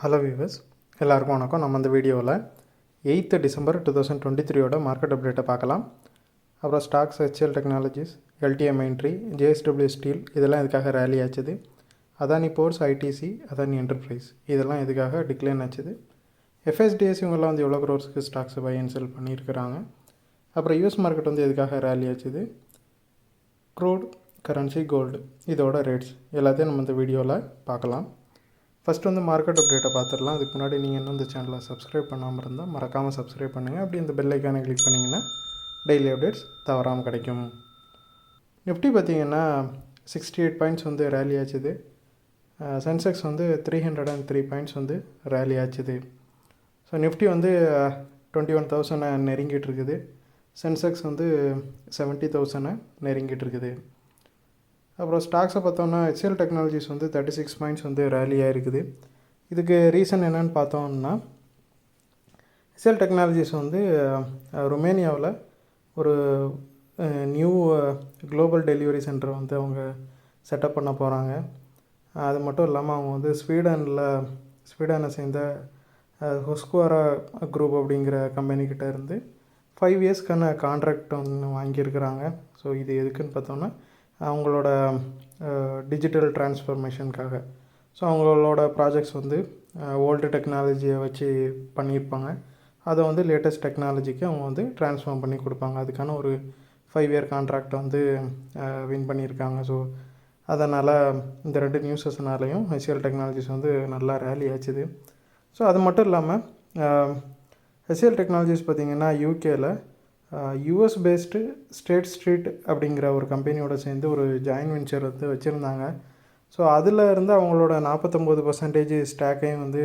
Hello viewers, எல்லாருக்கும் வணக்கம். நம்ம இந்த வீடியோவில் 8th December 2023 மார்க்கெட் அப்டேட்டை பார்க்கலாம். அப்புறம் stocks, HCL technologies, LTIMindtree, JSW steel இதெல்லாம் இதுக்காக ரேலி ஆச்சுது. Adani ports, ITC, Adani enterprise இதெல்லாம் இதுக்காக டிக்ளைன் ஆச்சுது. எஃப்எஸ்டிஎஸ் இவங்கெல்லாம் வந்து எவ்வளோ க்ரோர்ஸ்க்கு ஸ்டாக்ஸ் பை அண்ட் செல் பண்ணியிருக்கிறாங்க. அப்புறம் யூஎஸ் மார்க்கெட் வந்து எதுக்காக ரேலி ஆச்சுது, க்ரூட், கரன்சி, கோல்டு இதோட ரேட்ஸ் எல்லாத்தையும் நம்ம இந்த வீடியோவில் பார்க்கலாம். ஃபஸ்ட்டு வந்து மார்க்கெட் அப்டேட்டை பார்த்துடலாம். அதுக்கு முன்னாடி நீங்கள் இன்னும் இந்த சேனலை சப்ஸ்கிரைப் பண்ணாமல் இருந்தால் மறக்காமல் சப்ஸ்கிரைப் பண்ணுங்கள். அப்படி இந்த பெல் ஐக்கானை கிளிக் பண்ணிங்கன்னா டெய்லி அப்டேட்ஸ் தவறாமல் கிடைக்கும். நிஃப்டி பார்த்திங்கன்னா 68 பாயிண்ட்ஸ் வந்து ரேலி ஆச்சுது. சென்செக்ஸ் வந்து 303 பாயிண்ட்ஸ் வந்து ரேலி ஆச்சுது. ஸோ நிஃப்டி வந்து 21,000 நெருங்கிட்டு இருக்குது. சென்செக்ஸ் வந்து 70,000 நெருங்கிட்டு இருக்குது. அப்புறம் ஸ்டாக்ஸை பார்த்தோம்னா ஹெச்எல் டெக்னாலஜிஸ் வந்து 36 பாயிண்ட்ஸ் வந்து ரேலியாக இருக்குது. இதுக்கு ரீசன் என்னென்னு பார்த்தோம்னா, ஹெச்எல் டெக்னாலஜிஸ் வந்து ருமேனியாவில் ஒரு நியூ குளோபல் டெலிவரி சென்டர் வந்து அவங்க செட்டப் பண்ண போகிறாங்க. அது மட்டும் இல்லாமல் அவங்க வந்து ஸ்வீடனை சேர்ந்த ஹொஸ்குவாரா குரூப் அப்படிங்கிற கம்பெனிக்கிட்ட இருந்து 5 இயர்ஸ்க்கான கான்ட்ராக்ட் ஒன்று வாங்கியிருக்கிறாங்க. ஸோ இது எதுக்குன்னு பார்த்தோம்னா அவங்களோட டிஜிட்டல் டிரான்ஸ்ஃபர்மேஷனுக்காக. ஸோ அவங்களோட ப்ராஜெக்ட்ஸ் வந்து ஓல்டு டெக்னாலஜியை வச்சு பண்ணியிருப்பாங்க. அதை வந்து லேட்டஸ்ட் டெக்னாலஜிக்கு அவங்க வந்து ட்ரான்ஸ்ஃபார்ம் பண்ணி கொடுப்பாங்க. அதுக்கான ஒரு 5 இயர் கான்ட்ராக்ட் வந்து வின் பண்ணியிருக்காங்க. ஸோ அதனால் இந்த 2 நியூஸஸ்னாலையும் ஹெச்எல் டெக்னாலஜிஸ் வந்து நல்லா ரேலி ஆச்சுது. ஸோ அது மட்டும் இல்லாமல் ஹெச்எல் டெக்னாலஜிஸ் பார்த்திங்கன்னா யூகேயில் யூஎஸ் பேஸ்டு ஸ்டேட் ஸ்ட்ரீட் அப்படிங்கிற ஒரு கம்பெனியோட சேர்ந்து ஒரு ஜாயின் வெஞ்சர் வந்து வச்சுருந்தாங்க. ஸோ அதில் இருந்து அவங்களோட 49% ஸ்டாக்கையும் வந்து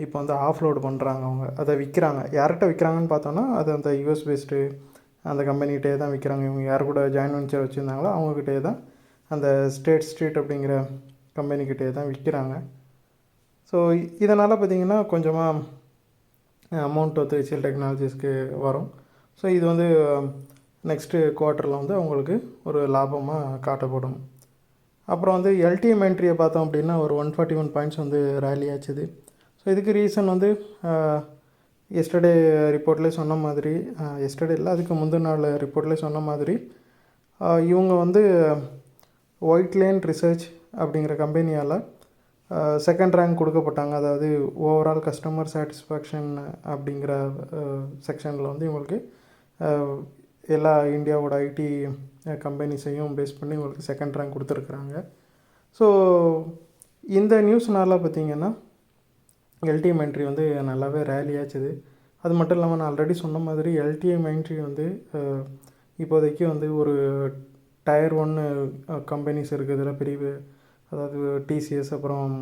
இப்போ வந்து ஆஃப்லோடு பண்ணுறாங்க. அவங்க அதை விற்கிறாங்க. யார்கிட்ட விற்கிறாங்கன்னு பார்த்தோன்னா அது அந்த யூஎஸ் பேஸ்டு அந்த கம்பெனிகிட்டே தான் விற்கிறாங்க. இவங்க யார் கூட ஜாயின் வெஞ்சர் வச்சுருந்தாங்களோ அவங்கக்கிட்டே தான் அந்த ஸ்டேட் ஸ்ட்ரீட் அப்படிங்கிற கம்பெனிக்கிட்டே தான் விற்கிறாங்க. ஸோ இதனால் பார்த்திங்கன்னா கொஞ்சமாக அமௌண்ட் வந்து ஹெச்எல் டெக்னாலஜிஸ்க்கு வரும். ஸோ இது வந்து நெக்ஸ்ட்டு குவார்ட்டரில் வந்து அவங்களுக்கு ஒரு லாபமாக காட்டப்படும். அப்புறம் வந்து எல்டிஎம் என்ட்ரியை பார்த்தோம் அப்படின்னா ஒரு 141 பாயிண்ட்ஸ் வந்து ரேலி ஆச்சுது. ஸோ இதுக்கு ரீசன் வந்து எஸ்டர்டே ரிப்போர்ட்லேயே சொன்ன மாதிரி, எஸ்டர்டே இல்லை அதுக்கு முந்தின நாள் ரிப்போர்ட்லேயே சொன்ன மாதிரி, இவங்க வந்து ஒயிட் லேன் ரிசர்ச் அப்படிங்கிற கம்பெனியால் செகண்ட் ரேங்க் கொடுக்கப்பட்டாங்க. அதாவது ஓவரால் கஸ்டமர் சாட்டிஸ்ஃபேக்ஷன் அப்படிங்கிற செக்ஷனில் வந்து இவங்களுக்கு எல்லா இந்தியாவோட ஐடி கம்பெனிஸையும் பேஸ் பண்ணி உங்களுக்கு செகண்ட் ரேங்க் கொடுத்துருக்குறாங்க. ஸோ இந்த நியூஸ்னால் பார்த்திங்கன்னா எல்டிஎம் என்ட்ரி வந்து நல்லாவே ரேலி ஆச்சுது. அது மட்டும் இல்லாமல் நான் ஆல்ரெடி சொன்ன மாதிரி எல்டிஎம் என்ட்ரி வந்து இப்போதைக்கு வந்து ஒரு டயர் 1 கம்பெனிஸ் இருக்குதுல பெரிய, அதாவது டிசிஎஸ் அப்புறம்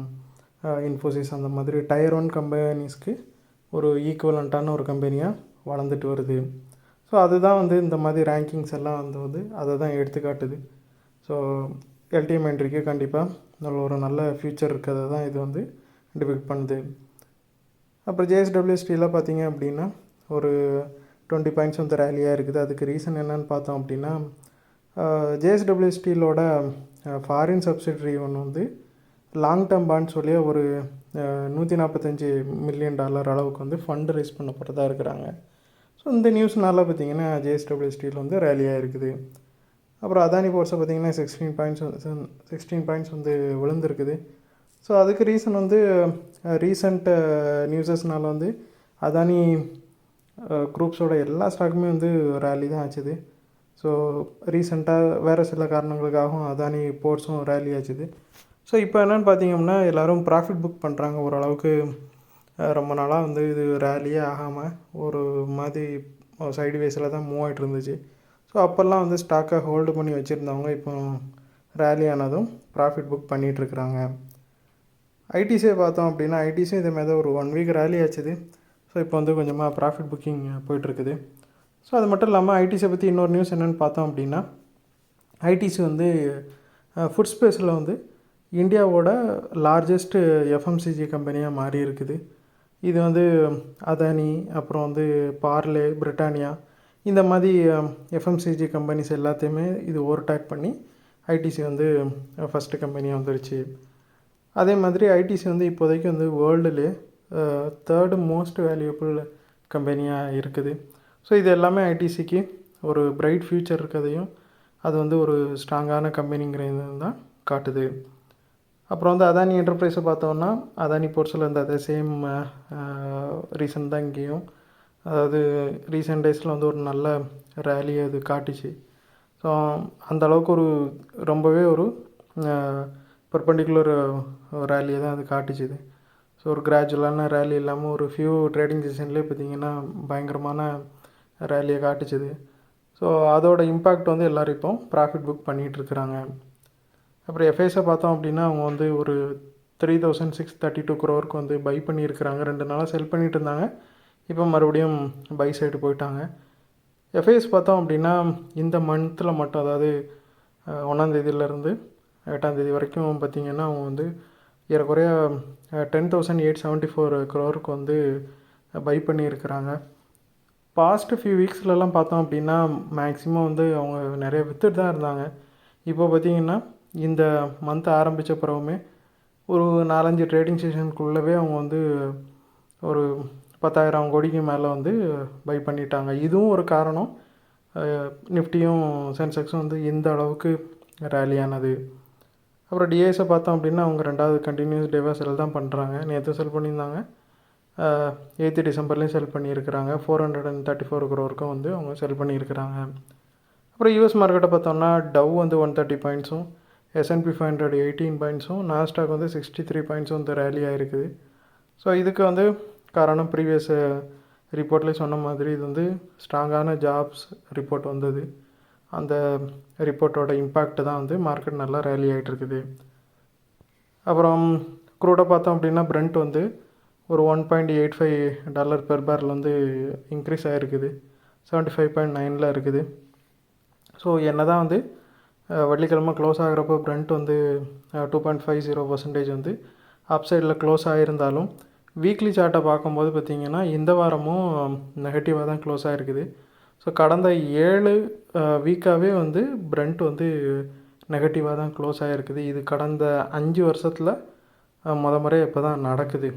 இன்ஃபோசிஸ் அந்த மாதிரி டயர் 1 கம்பெனிஸ்க்கு ஒரு ஈக்குவலண்ட்டான ஒரு கம்பெனியாக வளர்ந்துட்டு வருது. ஸோ அதுதான் வந்து இந்த மாதிரி ரேங்கிங்ஸ் எல்லாம் வந்து அதை தான் எடுத்துக்காட்டுது. ஸோ எல்டிஎம் என்ட்ரிக்கு கண்டிப்பாக ஒரு நல்ல ஃப்யூச்சர் இருக்கிறத தான் இது வந்து டிபிக்ட் பண்ணுது. அப்புறம் ஜேஎஸ்டபிள்யூ ஸ்டீலாக பார்த்திங்க அப்படின்னா ஒரு 20 பாயிண்ட்ஸ் வந்து ரேலியாக இருக்குது. அதுக்கு ரீசன் என்னன்னு பார்த்தோம் அப்படின்னா, ஜேஎஸ்டபிள்யூ ஸ்டீலோட ஃபாரின் சப்சிடரி ஒன்று வந்து லாங் டேர்ம் பாண்ட் சொல்லி ஒரு $145 மில்லியன் அளவுக்கு வந்து ஃபண்டு ரைஸ் பண்ண போகிறதா இருக்கிறாங்க. ஸோ இந்த நியூஸ்னால பார்த்திங்கன்னா ஜேஎஸ்டபிள்யூ ஸ்டீல் வந்து ரேலியாக இருக்குது. அப்புறம் அதானி போர்ட்ஸை பார்த்திங்கன்னா 16 பாயிண்ட்ஸ் வந்து விழுந்திருக்குது. ஸோ அதுக்கு ரீசன் வந்து ரீசண்ட் நியூஸஸ்னால வந்து அதானி குரூப்ஸோட எல்லா ஸ்டாக்குமே வந்து ரேலி தான் ஆச்சுது. ஸோ ரீசெண்டாக வேறு சில காரணங்களுக்காகவும் அதானி போர்ட்ஸும் ரேலி ஆச்சுது. ஸோ இப்போ என்னென்னு பார்த்திங்கன்னா எல்லோரும் ப்ராஃபிட் புக் பண்ணுறாங்க. ஓரளவுக்கு ரொம்ப நாளாக வந்து இது ரேலியே ஆகாமல் ஒரு மாதிரி சைடுவேஸில் தான் மூவ் ஆகிட்டு இருந்துச்சு. ஸோ அப்போல்லாம் வந்து ஸ்டாக்கை ஹோல்டு பண்ணி வச்சுருந்தவங்க இப்போ ரேலி ஆனதும் ப்ராஃபிட் புக் பண்ணிகிட்ருக்குறாங்க. ஐடிசியை பார்த்தோம் அப்படின்னா ஐடிசியும் இதே மாதிரி ஒரு 1 வீக் ரேலி ஆச்சுது. ஸோ இப்போ வந்து கொஞ்சமாக ப்ராஃபிட் புக்கிங் போயிட்டுருக்குது. ஸோ அது மட்டும் இல்லாமல் ஐடிசியை பற்றி இன்னொரு நியூஸ் என்னென்னு பார்த்தோம் அப்படின்னா, ஐடிசி வந்து ஃபுட் ஸ்பேஸில் வந்து இந்தியாவோட லார்ஜஸ்ட் எஃப்எம்சிஜி கம்பெனியாக மாறி இருக்குது. இது வந்து அதானி, அப்புறம் வந்து பார்லே, பிரிட்டானியா இந்த மாதிரி எஃப்எம்சிஜி கம்பெனிஸ் எல்லாத்தையுமே இது ஓவர்டேக் பண்ணி ஐடிசி வந்து ஃபஸ்ட்டு கம்பெனியாக வந்துருச்சு. அதே மாதிரி ஐடிசி வந்து இப்போதைக்கு வந்து வேர்ல்டுலேயே தேர்டு மோஸ்ட் வேல்யூபிள் கம்பெனியாக இருக்குது. ஸோ இது எல்லாமே ஐடிசிக்கு ஒரு பிரைட் ஃப்யூச்சர் இருக்கிறதையும் அது வந்து ஒரு ஸ்ட்ராங்கான கம்பெனிங்கிறது தான் காட்டுது. அப்புறம் வந்து அதானி என்டர்பிரைஸை பார்த்தோன்னா அதானி போர்ட்ஸில் இருந்த அதே சேம் ரீசன் தான் இங்கேயும். அதாவது ரீசெண்ட் டேஸில் வந்து ஒரு நல்ல ரேலியை அது காட்டுச்சு. ஸோ அந்தளவுக்கு ஒரு ரொம்பவே ஒரு பர்பண்டிகுலர் ரேலியை தான் அது காட்டுச்சுது. ஸோ ஒரு கிராஜுவலான ரேலி இல்லாமல் ஒரு ஃபியூ ட்ரேடிங் செஷன்லேயே பார்த்திங்கன்னா பயங்கரமான ரேலியை காட்டுச்சுது. ஸோ அதோட இம்பேக்ட் வந்து எல்லோரும் இப்போ ப்ராஃபிட் புக் பண்ணிகிட்ருக்குறாங்க. அப்புறம் எஃப்ஐஸை பார்த்தோம் அப்படின்னா அவங்க வந்து ஒரு 3632 crore வந்து பை பண்ணியிருக்கிறாங்க. 2 நாளாக செல் பண்ணிகிட்டு இருந்தாங்க. இப்போ மறுபடியும் பை சைடு போயிட்டாங்க. எஃப்ஐஎஸ் பார்த்தோம் அப்படின்னா இந்த மந்த்தில் மட்டும், அதாவது 1ஆந்தேதியிலேருந்து 8ஆந்தேதி வரைக்கும் பார்த்திங்கன்னா அவங்க வந்து ஏறக்குறைய 10,874 crore வந்து பை பண்ணியிருக்கிறாங்க. பாஸ்ட் ஃபியூ வீக்ஸ்லலாம் பார்த்தோம் அப்படின்னா மேக்ஸிமம் வந்து அவங்க நிறைய வித்துட்டு தான் இருந்தாங்க. இப்போ பார்த்திங்கன்னா இந்த மந்த் ஆரம்பித்த பிறகுமே ஒரு 4-5 ட்ரேடிங் செஷனுக்குள்ளவே அவங்க வந்து ஒரு 10,000 கோடிக்கு மேலே வந்து பை பண்ணிட்டாங்க. இதுவும் ஒரு காரணம் நிஃப்டியும் சென்செக்ஸும் வந்து இந்த அளவுக்கு ரேலியானது. அப்புறம் டிஏஸை பார்த்தோம் அப்படின்னா அவங்க 2வது கண்டினியூஸ் டேவாக செல் தான் பண்ணுறாங்க. நேற்று செல் பண்ணியிருந்தாங்க, 8 டிசம்பர்லேயும் செல் பண்ணியிருக்கிறாங்க. 434 crore வந்து அவங்க செல் பண்ணியிருக்கிறாங்க. அப்புறம் யூஎஸ் மார்க்கெட்டை பார்த்தோம்னா டவ் வந்து 130 பாயிண்ட்ஸும், S&P 500 18 பாயிண்ட்ஸும், நாஸ்டாக் வந்து 63 பாயிண்ட்ஸும் வந்து ரேலி ஆகிருக்குது. ஸோ இதுக்கு வந்து காரணம் ப்ரீவியஸ் ரிப்போர்ட்லேயே சொன்ன மாதிரி இது வந்து ஸ்ட்ராங்கான ஜாப்ஸ் ரிப்போர்ட் வந்தது. அந்த ரிப்போர்ட்டோட இம்பேக்ட் தான் வந்து மார்க்கெட் நல்லா ரேலி ஆகிட்டு இருக்குது. அப்புறம் க்ரூடை பார்த்தோம் அப்படின்னா பிரெண்ட் வந்து ஒரு $1.85 பெர் பேரல் வந்து இன்க்ரீஸ் ஆகிருக்குது. 75.9 இருக்குது. ஸோ என்ன தான் வந்து வெள்ளிக்கிழமை க்ளோஸ் ஆகிறப்போ பிரெண்ட் வந்து 2.50% வந்து அப்சைடில் க்ளோஸ் ஆகிருந்தாலும் வீக்லி சார்ட்டை பார்க்கும்போது பார்த்திங்கன்னா இந்த வாரமும் நெகட்டிவாக தான் க்ளோஸ் ஆகிருக்குது. ஸோ கடந்த 7 வீக்காகவே வந்து பிரெண்ட் வந்து நெகட்டிவாக தான் க்ளோஸ் ஆகிருக்குது. இது கடந்த 5 வருஷத்தில் முறை இப்போ தான் நடக்குது.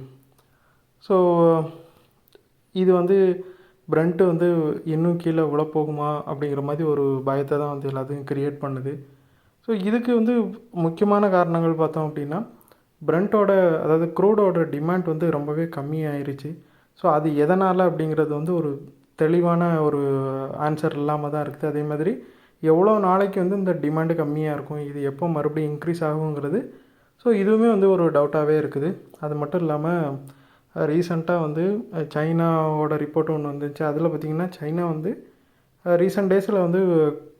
ஸோ இது வந்து பிரெண்ட்டு வந்து இன்னும் கீழே விழப்போகுமா அப்படிங்கிற மாதிரி ஒரு பயத்தை தான் வந்து எல்லாத்தையும் க்ரியேட் பண்ணுது. ஸோ இதுக்கு வந்து முக்கியமான காரணங்கள் பார்த்தோம் அப்படின்னா பிரெண்ட்டோட, அதாவது க்ரூடோட டிமாண்ட் வந்து ரொம்பவே கம்மியாயிருச்சு. ஸோ அது எதனால் அப்படிங்கிறது வந்து ஒரு தெளிவான ஒரு ஆன்சர் இல்லாமல் தான் இருக்குது. அதே மாதிரி எவ்வளோ நாளைக்கு வந்து இந்த டிமாண்டு கம்மியாக இருக்கும், இது எப்போ மறுபடியும் இன்க்ரீஸ் ஆகுங்கிறது, ஸோ இதுவுமே வந்து ஒரு டவுட்டாகவே இருக்குது. அது மட்டும் இல்லாமல் ரீசெண்டாக வந்து சைனாவோட ரிப்போர்ட் ஒன்று வந்துச்சு. அதில் பார்த்திங்கன்னா சைனா வந்து ரீசெண்ட் டேஸில் வந்து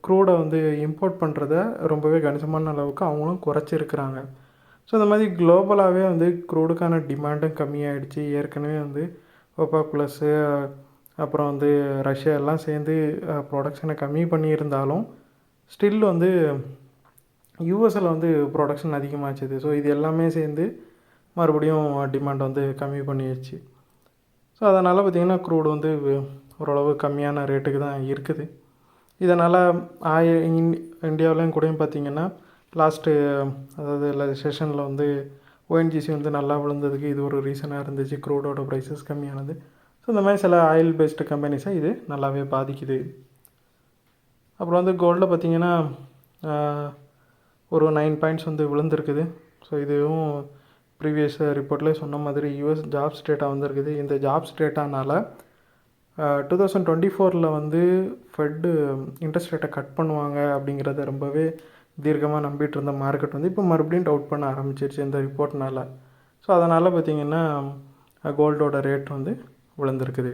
க்ரூடை வந்து இம்போர்ட் பண்ணுறத ரொம்பவே கணிசமான அளவுக்கு அவங்களும் குறைச்சிருக்கிறாங்க. ஸோ இந்த மாதிரி குளோபலாகவே வந்து க்ரூடுக்கான டிமாண்டும் கம்மியாகிடுச்சு. ஏற்கனவே வந்து OPEC ப்ளஸ்ஸு அப்புறம் வந்து ரஷ்யா எல்லாம் சேர்ந்து ப்ரொடக்ஷனை கம்மி பண்ணியிருந்தாலும் ஸ்டில் வந்து யூஎஸில் வந்து ப்ரொடக்ஷன் அதிகமாகிடுது. ஸோ இது எல்லாமே சேர்ந்து மறுபடியும் டிமாண்ட் வந்து கம்மி பண்ணிடுச்சு. ஸோ அதனால் பார்த்திங்கன்னா க்ரூடு வந்து ஓரளவு கம்மியான ரேட்டுக்கு தான் இருக்குது. இதனால் இந்தியாவிலையும் கூடயும் பார்த்திங்கன்னா லாஸ்ட்டு, அதாவது செஷனில் வந்து ONGC வந்து நல்லா விழுந்ததுக்கு இது ஒரு ரீசனாக இருந்துச்சு, க்ரூடோட ப்ரைஸஸ் கம்மியானது. ஸோ இந்த மாதிரி சில ஆயில் பேஸ்டு கம்பெனிஸை இது நல்லாவே பாதிக்குது. அப்புறம் வந்து கோல்டில் பார்த்திங்கன்னா ஒரு 9 பாயிண்ட்ஸ் வந்து விழுந்திருக்குது. ஸோ இதுவும் ப்ரீவியஸ் ரிப்போர்ட்லேயே சொன்ன மாதிரி யூஎஸ் ஜாப்ஸ் டேட்டா வந்திருக்குது. இந்த ஜாப்ஸ் டேட்டானால் 2024 வந்து ஃபெட்டு இன்ட்ரெஸ்ட் ரேட்டை கட் பண்ணுவாங்க அப்படிங்கிறத ரொம்பவே தீர்க்கமாக நம்பிட்டு இருந்த மார்க்கெட் வந்து இப்போ மறுபடியும் டவுட் பண்ண ஆரம்பிச்சிருச்சு இந்த ரிப்போர்ட்னால். ஸோ அதனால் பார்த்திங்கன்னா கோல்டோட ரேட் வந்து விழுந்திருக்குது.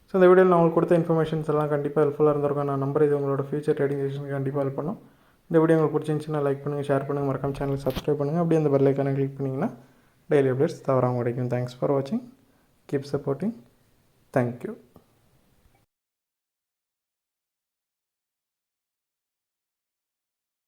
ஸோ இந்த வீடியோவில் நான் உங்களுக்கு கொடுத்த இன்ஃபர்மேஷன்ஸ் எல்லாம் கண்டிப்பாக ஹெல்ப்ஃபுல்லாக இருந்திருக்கும். நான் நம்பர் இது உங்களோட ஃபியூச்சர் ட்ரேடிங் செஷனுக்கு கண்டிப்பாக ஹெல்ப் பண்ணும். இந்த வீடியோ உங்களுக்கு பிடிச்சிருந்துச்சுன்னா லைக் பண்ணுங்கள், ஷேர் பண்ணுங்கள், மறக்காம சேனலுக்கு சப்ஸ்கிரைப் பண்ணுங்கள். அப்படியே அந்த பெல் ஐக்கானை கிளிக் பண்ணிங்கன்னா டெய்லி அப்டேட்ஸ் தவறாமல் கிடைக்கும். தேங்க்ஸ் ஃபார் வாட்சிங். Keep supporting. தேங்க்யூ.